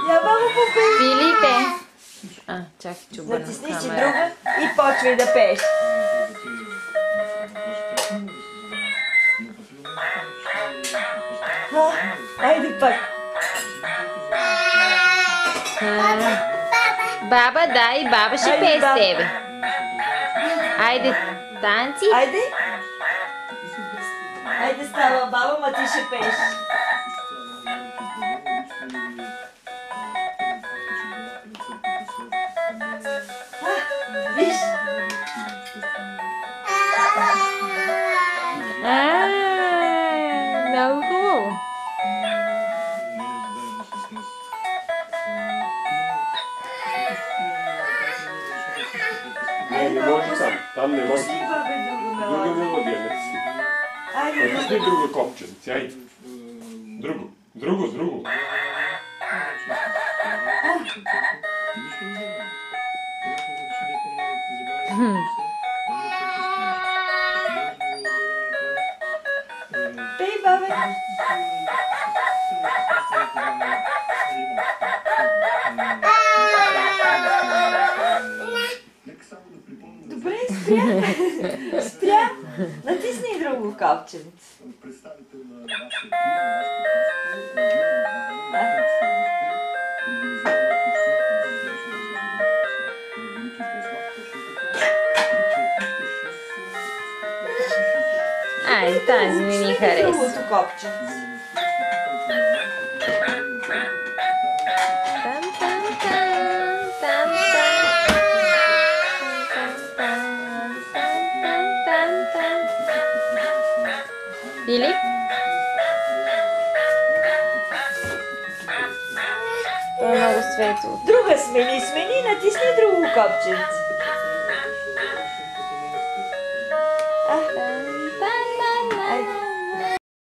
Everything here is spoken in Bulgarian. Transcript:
Я баба попей. Филипе! Чакай, че обърна Натисни си камера. друга и почвай да пееш. Айде пак. Баба, да, и баба ще Айде, пее с баба. тебе. Айде, танци. Айде. Айде става баба, ма ти ще пееш. Виж. Много хубаво. Не може сам. Там не може. Пусни бабе друга Друга мелодия. мелодия не си. Айде. Натисни друго копченце, айде. Друго. Друго. Пей, бабе. Добре, спря. Спря. Натисни друго копченце. Айде, тази ми ни хареса. Другото копченце. Там, там, там, там, там. Филип? Това е много светло. Друга смени, натисни друго копченце. Там,